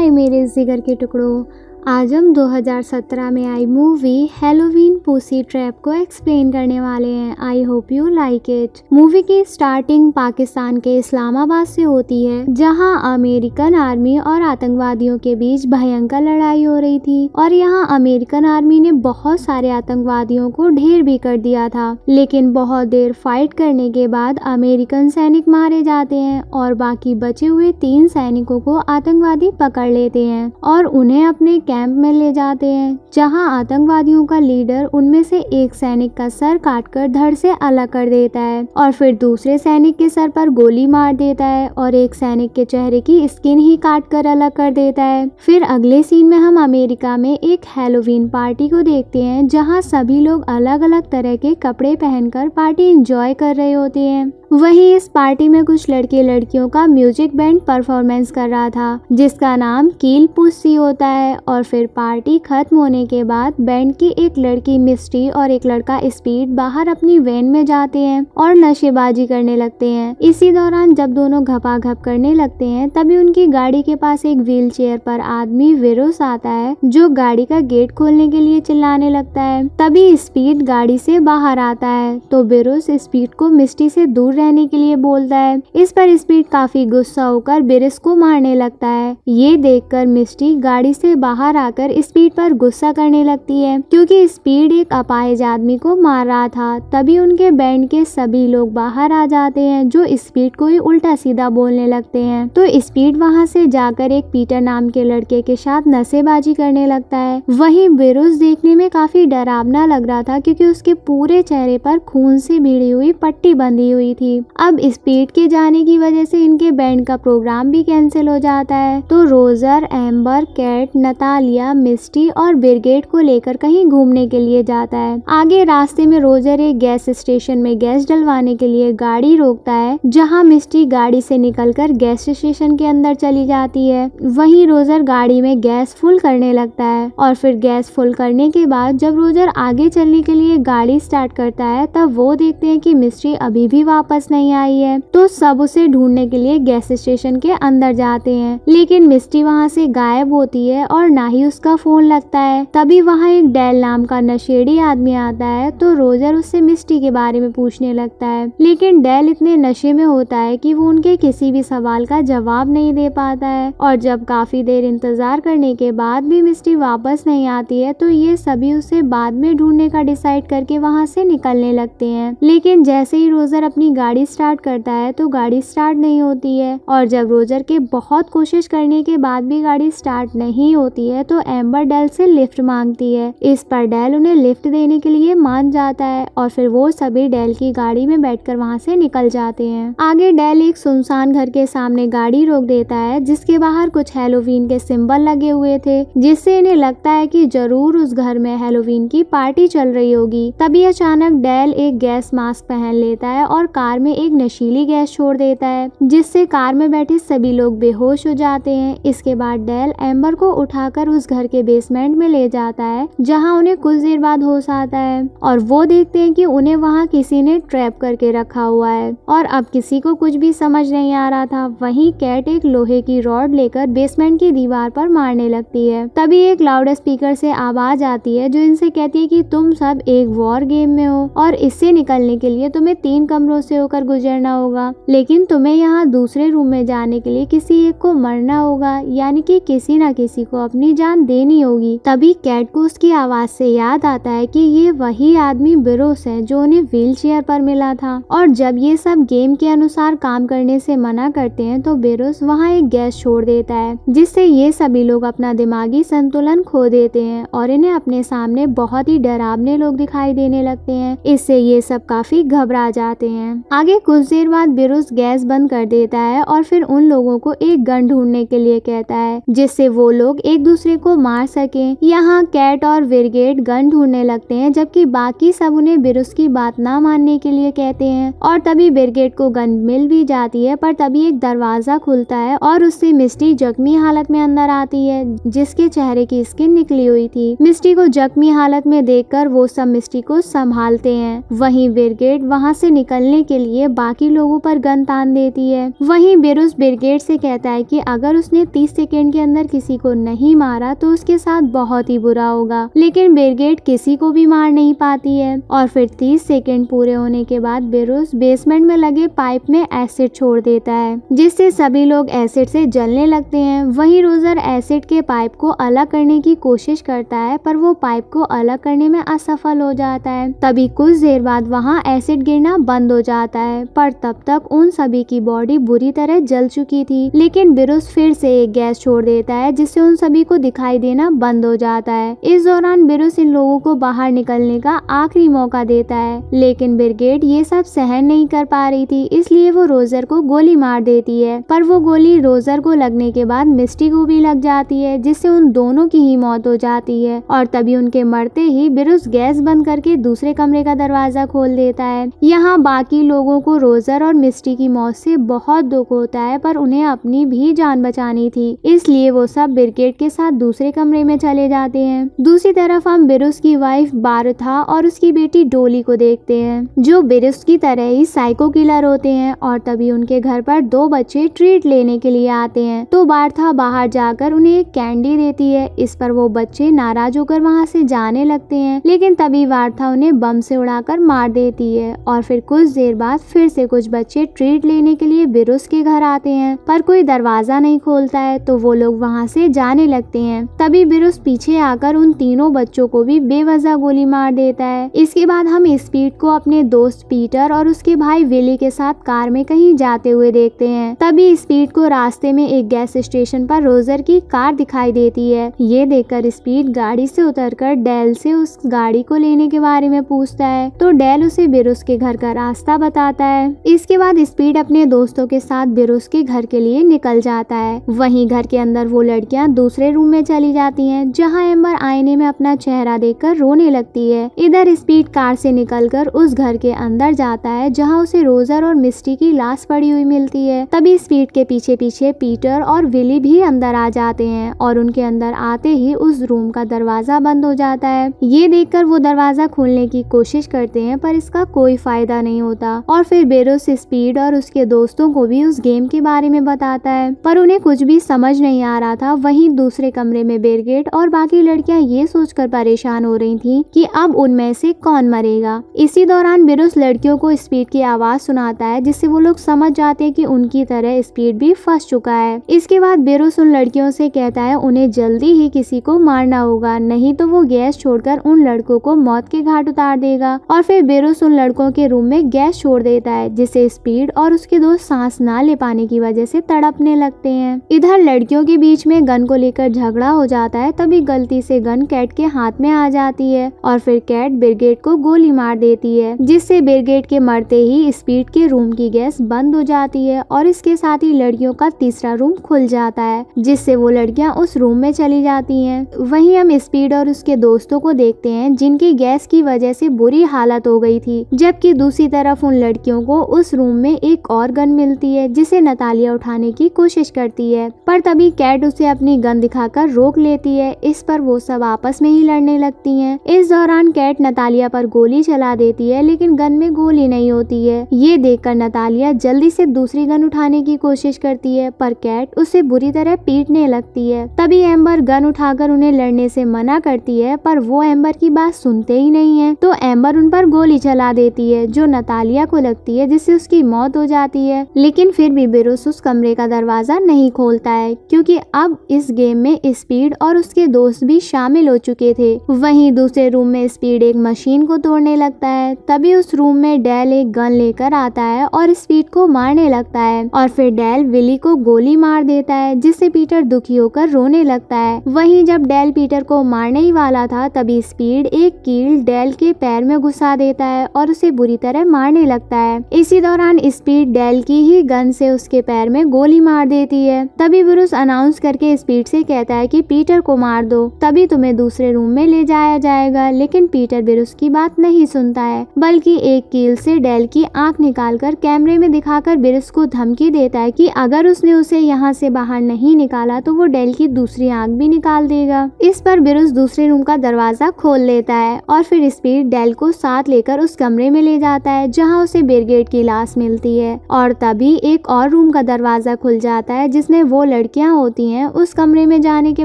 हाय मेरे जिगर के टुकड़ों, आज हम 2017 में आई मूवी हैलोवीन पुसी ट्रैप को एक्सप्लेन करने वाले हैं। I hope you like it. Movie की स्टार्टिंग पाकिस्तान के इस्लामाबाद से होती है, जहां अमेरिकन आर्मी और आतंकवादियों के बीच भयंकर लड़ाई हो रही थी और यहां अमेरिकन आर्मी ने बहुत सारे आतंकवादियों को ढेर भी कर दिया था। लेकिन बहुत देर फाइट करने के बाद अमेरिकन सैनिक मारे जाते हैं और बाकी बचे हुए 3 सैनिकों को आतंकवादी पकड़ लेते हैं और उन्हें अपने कैंप में ले जाते हैं, जहां आतंकवादियों का लीडर उनमें से एक सैनिक का सर काटकर धड़ से अलग कर देता है और फिर दूसरे सैनिक के सर पर गोली मार देता है और एक सैनिक के चेहरे की स्किन ही काटकर अलग कर देता है। फिर अगले सीन में हम अमेरिका में एक हैलोवीन पार्टी को देखते हैं, जहां सभी लोग अलग अलग तरह के कपड़े पहनकर पार्टी एंजॉय कर रहे होते हैं। वहीं इस पार्टी में कुछ लड़के लड़कियों का म्यूजिक बैंड परफॉर्मेंस कर रहा था, जिसका नाम कील पुसी होता है। और फिर पार्टी खत्म होने के बाद बैंड की एक लड़की मिस्टी और एक लड़का स्पीड बाहर अपनी वैन में जाते हैं और नशेबाजी करने लगते हैं। इसी दौरान जब दोनों घपाघप करने लगते हैं, तभी उनकी गाड़ी के पास एक व्हील चेयर पर आदमी विरुस आता है, जो गाड़ी का गेट खोलने के लिए चिल्लाने लगता है। तभी स्पीड गाड़ी से बाहर आता है तो विरुस स्पीड को मिस्टी से दूर रहने के लिए बोलता है। इस पर स्पीड काफी गुस्सा होकर विरुस को मारने लगता है। ये देखकर मिस्टी गाड़ी से बाहर आकर स्पीड पर गुस्सा करने लगती है, क्योंकि स्पीड एक अपाहिज आदमी को मार रहा था। तभी उनके बैंड के सभी लोग बाहर आ जाते हैं, जो स्पीड को ही उल्टा सीधा बोलने लगते हैं। तो स्पीड वहां से जाकर एक पीटर नाम के लड़के के साथ नशेबाजी करने लगता है। वहीं विरुस देखने में काफी डरावना लग रहा था, क्योंकि उसके पूरे चेहरे पर खून से भिड़ी हुई पट्टी बंधी हुई थी। अब स्पीड के जाने की वजह से इनके बैंड का प्रोग्राम भी कैंसिल हो जाता है। तो रोजर, एम्बर, कैट, नतालिया, मिस्टी और ब्रिगेड को लेकर कहीं घूमने के लिए जाता है। आगे रास्ते में रोजर एक गैस स्टेशन में गैस डलवाने के लिए गाड़ी रोकता है, जहां मिस्टी गाड़ी से निकलकर गैस स्टेशन के अंदर चली जाती है। वहीं रोजर गाड़ी में गैस फुल करने लगता है और फिर गैस फुल करने के बाद जब रोजर आगे चलने के लिए गाड़ी स्टार्ट करता है, तब वो देखते हैं कि मिस्टी अभी भी वापस नहीं आई है। तो सब उसे ढूंढने के लिए गैस स्टेशन के अंदर जाते हैं, लेकिन मिस्टी वहां से गायब होती है और ना ही उसका फोन लगता है। तभी वहां एक डेल नाम का नशेड़ी आदमी आता है, तो रोजर उससे मिस्टी के बारे में पूछने लगता है, लेकिन डेल इतने नशे में होता है कि वो उनके किसी भी सवाल का जवाब नहीं दे पाता है। और जब काफी देर इंतजार करने के बाद भी मिस्टी वापस नहीं आती है, तो ये सभी उसे बाद में ढूंढने का डिसाइड करके वहां से निकलने लगते हैं। लेकिन जैसे ही रोजर अपनी गाड़ी स्टार्ट करता है तो गाड़ी स्टार्ट नहीं होती है, और जब रोजर के बहुत कोशिश करने के बाद भी गाड़ी स्टार्ट नहीं होती है, तो एम्बर डेल से लिफ्ट मांगती है। इस पर डेल उन्हें लिफ्ट देने के लिए मान जाता है और फिर वो सभी डेल की गाड़ी में बैठकर वहां से निकल जाते हैं। आगे डेल एक सुनसान घर के सामने गाड़ी रोक देता है, जिसके बाहर कुछ हैलोवीन के सिंबल लगे हुए थे, जिससे इन्हें लगता है कि जरूर उस घर में हैलोवीन की पार्टी चल रही होगी। तभी अचानक डेल एक गैस मास्क पहन लेता है और कार में एक नशीली गैस छोड़ देता है, जिससे कार में बैठे सभी लोग बेहोश हो जाते हैं। इसके बाद डेल एम्बर को उठाकर उस घर के बेसमेंट में ले जाता है, जहां उन्हें कुछ देर बाद होश आता है और वो देखते हैं कि उन्हें वहां किसी ने ट्रैप करके रखा हुआ है और अब किसी को कुछ भी समझ नहीं आ रहा था। वहीं कैट एक लोहे की रॉड लेकर बेसमेंट की दीवार पर मारने लगती है। तभी एक लाउड स्पीकर से आवाज आती है, जो इनसे कहती है कि तुम सब एक वॉर गेम में हो और इससे निकलने के लिए तुम्हें 3 कमरों से होकर गुजरना होगा, लेकिन तुम्हें यहाँ दूसरे रूम में जाने के लिए किसी एक को मरना होगा, यानी कि किसी न किसी को अपनी जान देनी होगी। तभी कैट को उसकी आवाज से याद आता है कि ये वही आदमी विरुस है जो उन्हें व्हील चेयर पर मिला था, और जब ये सब गेम के अनुसार काम करने से मना करते हैं तो विरुस वहाँ एक गैस छोड़ देता है, जिससे ये सभी लोग अपना दिमागी संतुलन खो देते हैं और इन्हें अपने सामने बहुत ही डरावने लोग दिखाई देने लगते हैं। इससे ये सब काफी घबरा जाते हैं। आगे कुछ देर बाद विरुस गैस बंद कर देता है और फिर उन लोगों को एक गन ढूंढने के लिए कहता है, जिससे वो लोग एक दूसरे को मार सकें। यहाँ कैट और ब्रिगेड गन ढूंढने लगते हैं, जबकि बाकी सब उन्हें विरुस की बात ना मानने के लिए कहते हैं। और तभी ब्रिगेड को गन मिल भी जाती है, पर तभी एक दरवाजा खुलता है और उससे मिस्टी जख्मी हालत में अंदर आती है, जिसके चेहरे की स्किन निकली हुई थी। मिस्टी को जख्मी हालत में देखकर वो सब मिस्टी को संभालते हैं। वहीं ब्रिगेड वहां से निकलने के लिए बाकी लोगों पर गन तान देती है। वहीं बिरुस ब्रिगेड से कहता है कि अगर उसने 30 सेकेंड के अंदर किसी को नहीं मारा तो उसके साथ बहुत ही बुरा होगा, लेकिन ब्रिगेड किसी को भी मार नहीं पाती है। और फिर 30 सेकेंड पूरे होने के बाद बिरुस बेसमेंट में लगे पाइप में एसिड छोड़ देता है, जिससे सभी लोग एसिड से जलने लगते हैं। वहीं रोजर एसिड के पाइप को अलग करने की कोशिश करता है, पर वो पाइप को अलग करने में असफल हो जाता है। तभी कुछ देर बाद वहाँ एसिड गिरना बंद हो जाता है, पर तब तक उन सभी की बॉडी बुरी तरह जल चुकी थी। लेकिन बिरुस फिर से एक गैस छोड़ देता है, जिससे उन सभी को दिखाई देना बंद हो जाता है। इस दौरान बिरुस इन लोगों को बाहर निकलने का आखिरी मौका देता है, लेकिन ब्रिगेड ये सब सहन नहीं कर पा रही थी, इसलिए वो रोजर को गोली मार देती है। पर वो गोली रोजर को लगने के बाद मिस्टी को भी लग जाती है, जिससे उन दोनों की ही मौत हो जाती है। और तभी उनके मरते ही बिरुस गैस बंद करके दूसरे कमरे का दरवाजा खोल देता है। यहाँ बाकी लोगों को रोजर और मिस्टी की मौत से बहुत दुख होता है, पर उन्हें अपनी भी जान बचानी थी, इसलिए वो सब ब्रिगेड के साथ दूसरे कमरे में चले जाते हैं। दूसरी तरफ हम बिरुस की वाइफ बारथा और उसकी बेटी डोली को देखते हैं, जो बिरुस की तरह ही साइको किलर होते हैं। और तभी उनके घर पर 2 बच्चे ट्रीट लेने के लिए आते हैं, तो बारथा बाहर जाकर उन्हें एक कैंडी देती है। इस पर वो बच्चे नाराज होकर वहाँ से जाने लगते हैं, लेकिन तभी बारथा उन्हें बम से उड़ाकर मार देती है। और फिर कुछ देर बाद फिर से कुछ बच्चे ट्रीट लेने के लिए बिरुस के घर आते हैं, पर कोई दरवाजा नहीं खोलता है, तो वो लोग वहाँ से जाने लगते हैं। तभी बिरुस पीछे आकर उन तीनों बच्चों को भी बेवजह गोली मार देता है। इसके बाद हम स्पीड को अपने दोस्त पीटर और उसके भाई विली के साथ कार में कहीं जाते हुए देखते हैं। तभी स्पीड को रास्ते में एक गैस स्टेशन पर रोजर की कार दिखाई देती है। ये देखकर स्पीड गाड़ी से उतरकर डेल से उस गाड़ी को लेने के बारे में पूछता है, तो डेल उसे बिरुस के घर का रास्ता बताता है। इसके बाद स्पीड अपने दोस्तों के साथ बिरुस के घर के लिए निकल जाता है। वहीं घर के अंदर वो लड़कियां दूसरे रूम में चली जाती हैं, जहां एम्बर आईने में अपना चेहरा देखकर रोने लगती है। इधर स्पीड कार से निकलकर उस घर के अंदर जाता है, जहां उसे रोजर और मिस्टी की लाश पड़ी हुई मिलती है। तभी स्पीड के पीछे पीछे पीटर और विली भी अंदर आ जाते हैं, और उनके अंदर आते ही उस रूम का दरवाजा बंद हो जाता है। ये देखकर वो दरवाजा खोलने की कोशिश करते हैं, पर इसका कोई फायदा नहीं होता। और फिर बिरुस स्पीड और उसके दोस्तों को भी उस गेम के बारे में बताता है, पर उन्हें कुछ भी समझ नहीं आ रहा था। वहीं दूसरे कमरे में ब्रिगेड और बाकी लड़कियां ये सोचकर परेशान हो रही थी कि अब उनमें से कौन मरेगा। इसी दौरान बिरुस लड़कियों को स्पीड की आवाज सुनाता है, जिससे वो लोग समझ जाते हैं कि उनकी तरह स्पीड भी फंस चुका है। इसके बाद बिरुस उन लड़कियों से कहता है उन्हें जल्दी ही किसी को मारना होगा, नहीं तो वो गैस छोड़कर उन लड़कों को मौत के घाट उतार देगा। और फिर बिरुस उन लड़कों के रूम में गैस छोड़ देता है, जिससे स्पीड और उसके दोस्त सांस ना ले पाने की वजह से तड़पने लगते हैं। इधर लड़कियों के बीच में गन को लेकर झगड़ा हो जाता है। तभी गलती से गन कैट के हाथ में आ जाती है, और फिर कैट ब्रिगेड को गोली मार देती है, जिससे ब्रिगेड के मरते ही स्पीड के रूम की गैस बंद हो जाती है, और इसके साथ ही लड़कियों का तीसरा रूम खुल जाता है, जिससे वो लड़कियां उस रूम में चली जाती हैं। वहीं हम स्पीड और उसके दोस्तों को देखते हैं, जिनकी गैस की वजह से बुरी हालत हो गई थी, जबकि दूसरी तरफ उन लड़कियों को उस रूम में एक और गन मिलती है, जिसे नतालिया उठाने की कोशिश करती है, पर तभी कैट उसे अपनी गन दिखाकर रोक लेती है। इस पर वो सब आपस में ही लड़ने लगती हैं। इस दौरान कैट नतालिया पर गोली चला देती है, लेकिन गन में गोली नहीं होती है। ये देखकर नतालिया जल्दी से दूसरी गन उठाने की कोशिश करती है, पर कैट उसे बुरी तरह पीटने लगती है। तभी एम्बर गन उठाकर उन्हें लड़ने से मना करती है, पर वो एम्बर की बात सुनते ही नहीं है, तो एम्बर उन पर गोली चला देती है, जो नतालिया को लगती है, जिससे उसकी मौत हो जाती है। लेकिन फिर भी बिरुस उस कमरे का दरवाजा नहीं खोलता है, क्योंकि अब इस गेम में स्पीड और उसके दोस्त भी शामिल हो चुके थे। वहीं दूसरे रूम में स्पीड एक मशीन को तोड़ने लगता है। तभी उस रूम में डेल एक गन लेकर आता है और स्पीड को मारने लगता है, और फिर डेल विली को गोली मार देता है, जिससे पीटर दुखी होकर रोने लगता है। वहीं जब डेल पीटर को मारने ही वाला था, तभी स्पीड एक कील डेल के पैर में घुसा देता है और उसे बुरी तरह मारने लगता है। इसी दौरान स्पीड डेल की ही गन से उसके पैर में गोली मार देती है। तभी बिरुस अनाउंस करके स्पीड से कहता है कि पीटर को मार दो, तभी तुम्हें दूसरे रूम में ले जाया जाएगा। लेकिन पीटर बिरुस की बात नहीं सुनता है, बल्कि एक कील से डेल की आंख निकालकर कैमरे में दिखाकर बिरुस को धमकी देता है कि अगर उसने उसे यहाँ से बाहर नहीं निकाला तो वो डेल की दूसरी आंख भी निकाल देगा। इस पर बिरुस दूसरे रूम का दरवाजा खोल लेता है, और फिर स्पीड डेल को साथ लेकर उस कमरे में ले जाता है, जहाँ उसे ब्रिगेड की लाश मिलती है और तभी एक और रूम का दरवाजा खुल जाता है जिसमें वो लड़कियां होती हैं। उस कमरे में जाने के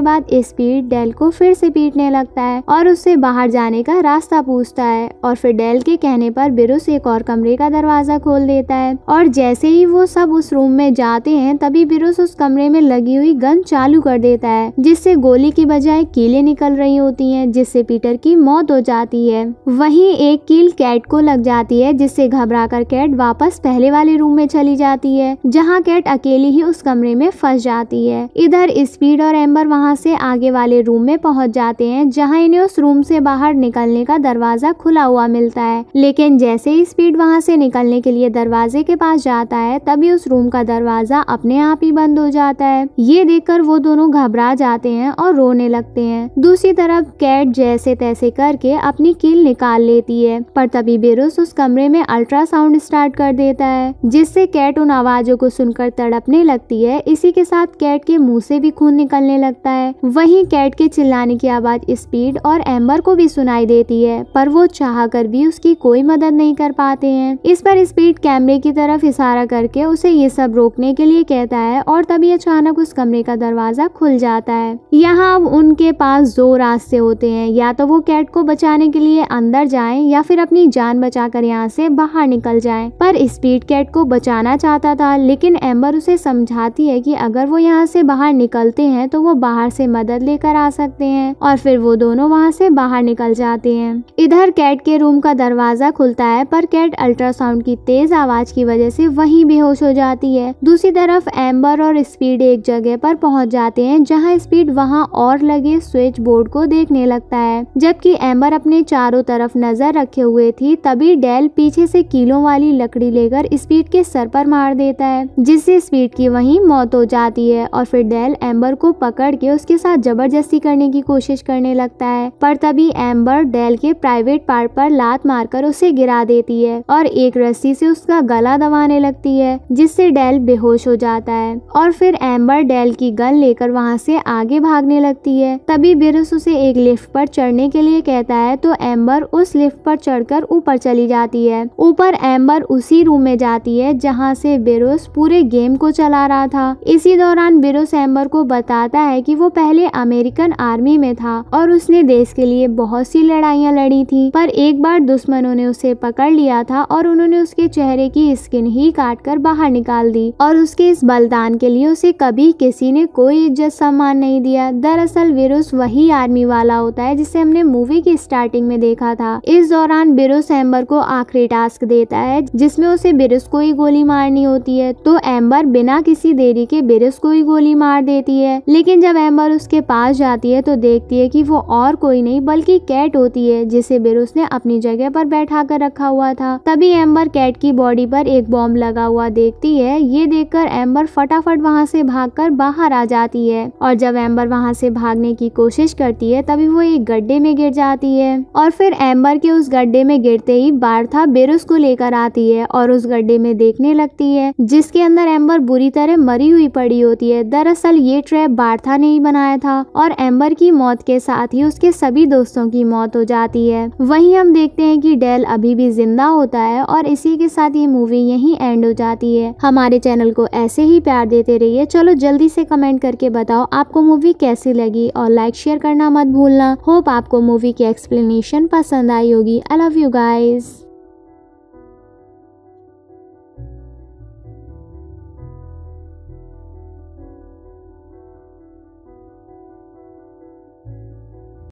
बाद स्पीड डेल को फिर से पीटने लगता है और उससे बाहर जाने का रास्ता पूछता है और फिर डेल के कहने पर ब्रूस एक और कमरे का दरवाजा खोल देता है और जैसे ही वो सब उस रूम में जाते हैं तभी ब्रूस उस कमरे में लगी हुई गन चालू कर देता है जिससे गोली की बजाय कीलें निकल रही होती हैं जिससे पीटर की मौत हो जाती है। वहीं एक कील कैट को लग जाती है जिससे घबराकर कैट वापस पहले वाले रूम में चली जाती है जहां कैट अकेली ही उस कमरे में फंस जाती है। इधर स्पीड और एम्बर वहां से आगे वाले रूम में पहुंच जाते हैं जहां इन्हें उस रूम से बाहर निकलने का दरवाजा खुला हुआ मिलता है, लेकिन जैसे ही स्पीड वहां से निकलने के लिए दरवाजे के पास जाता है तभी उस रूम का दरवाजा अपने आप ही बंद हो जाता है। ये देखकर वो दोनों घबरा जाते हैं और रोने लगते हैं। दूसरी तरफ कैट जैसे तैसे करके अपनी कील निकाल लेती है पर तभी ब्रूस उस कमरे में अल्ट्रासाउंड स्टार्ट कर देता है जिससे कैट उन आवाजों को सुनकर तड़पने लगती है। इसी के साथ कैट के मुंह से भी खून निकलने लगता है। वहीं कैट के चिल्लाने की आवाज स्पीड और एम्बर को भी सुनाई देती है पर वो चाहकर भी उसकी कोई मदद नहीं कर पाते हैं। इस पर स्पीड कैमरे की तरफ इशारा करके उसे ये सब रोकने के लिए कहता है और तभी अचानक उस कमरे का दरवाजा खुल जाता है। यहाँ अब उनके पास दो रास्ते होते हैं, या तो वो कैट को बचाने के लिए अंदर जाएं या फिर अपनी जान बचाकर यहाँ से बाहर निकल जाएं। पर स्पीड कैट को बचाना चाहता था लेकिन एम्बर उसे समझाती है कि अगर वो यहाँ से बाहर निकलते हैं तो वो बाहर से मदद लेकर आ सकते हैं और फिर वो दोनों वहाँ से बाहर निकल जाते हैं। इधर कैट के रूम का दरवाजा खुलता है पर कैट अल्ट्रासाउंड की तेज आवाज की वजह से वहीं बेहोश हो जाती है। दूसरी तरफ एम्बर और स्पीड एक जगह पर पहुंच जाते हैं जहां स्पीड वहां और लगे स्विच बोर्ड को देखने लगता है जबकि एम्बर अपने चारों तरफ नजर रखे हुए थी। तभी डेल पीछे से कीलों वाली लकड़ी लेकर स्पीड के सर पर मार देता है जिससे स्पीड की वहीं मौत हो जाती है और फिर डेल एम्बर को पकड़ के उसके साथ जबरदस्ती करने की कोशिश करने लगता है पर तभी एम्बर डेल के प्राइवेट पार्ट पर लात मारकर उसे गिरा देती है और एक रस्सी से उसका गला दबाने लगती है जिससे डेल बेहोश हो जाता है और फिर एम्बर डेल की गन लेकर वहां से आगे भागने लगती है। तभी ब्रूस उसे एक लिफ्ट पर चढ़ने के लिए कहता है तो एम्बर उस लिफ्ट पर चढ़कर ऊपर चली जाती है। ऊपर एम्बर उसी रूम में जाती है जहां से ब्रूस पूरे गेम को चला रहा था। इसी दौरान ब्रूस एम्बर को बताता है कि वो पहले अमेरिकन आर्मी में था और उसने देश के लिए बहुत सी लड़ाइयां लड़ी थी पर एक बार दुश्मनों ने उसे पकड़ लिया था और उन्होंने उसके चेहरे की स्किन ही काट कर बाहर निकाल दी और उसके इस बलिदान के लिए उसे कभी किसी ने कोई इज्जत सम्मान नहीं दिया। दरअसल ब्रूस वही आर्मी वाला होता है जिसे हमने मूवी की स्टार्टिंग में देखा था। इस दौरान ब्रूस एम्बर को आखिरी टास्क देता है जिसमें उसे ब्रूस को ही गोली मारनी होती है तो एम्बर बिना किसी देरी के ब्रूस को ही गोली मार देती है। लेकिन जब एम्बर उसके पास जाती है तो देखती है कि वो और कोई नहीं बल्कि कैट होती है जिसे ब्रूस ने अपनी जगह पर बैठा कर रखा हुआ था। तभी एम्बर कैट की बॉडी पर एक बॉम्ब लगा हुआ देखती है। ये देखकर एम्बर फटाफट वहां से भागकर बाहर आ जाती है और जब एम्बर वहां से भागने की कोशिश करती है तभी वो एक गड्ढे में गिर जाती है और फिर एम्बर के उस गड्ढे में गिरते ही बार्था ब्रूस को लेकर आती है और उस गड्ढे में देखने लगती है जिसके अंदर एम्बर बुरी तरह मरी हुई पड़ी होती है। दरअसल ये ट्रैप बार्था ने ही बनाया था और एम्बर की मौत के साथ ही उसके सभी दोस्तों की मौत हो जाती है। वहीं हम देखते हैं कि डेल अभी भी जिंदा होता है और इसी के साथ ये मूवी यहीं एंड हो जाती है। हमारे चैनल को ऐसे ही प्यार देते रहिए। चलो जल्दी से कमेंट करके बताओ आपको मूवी कैसी लगी और लाइक शेयर करना मत भूलना। होप आपको मूवी की एक्सप्लेनेशन पसंद आई होगी। I love you guys.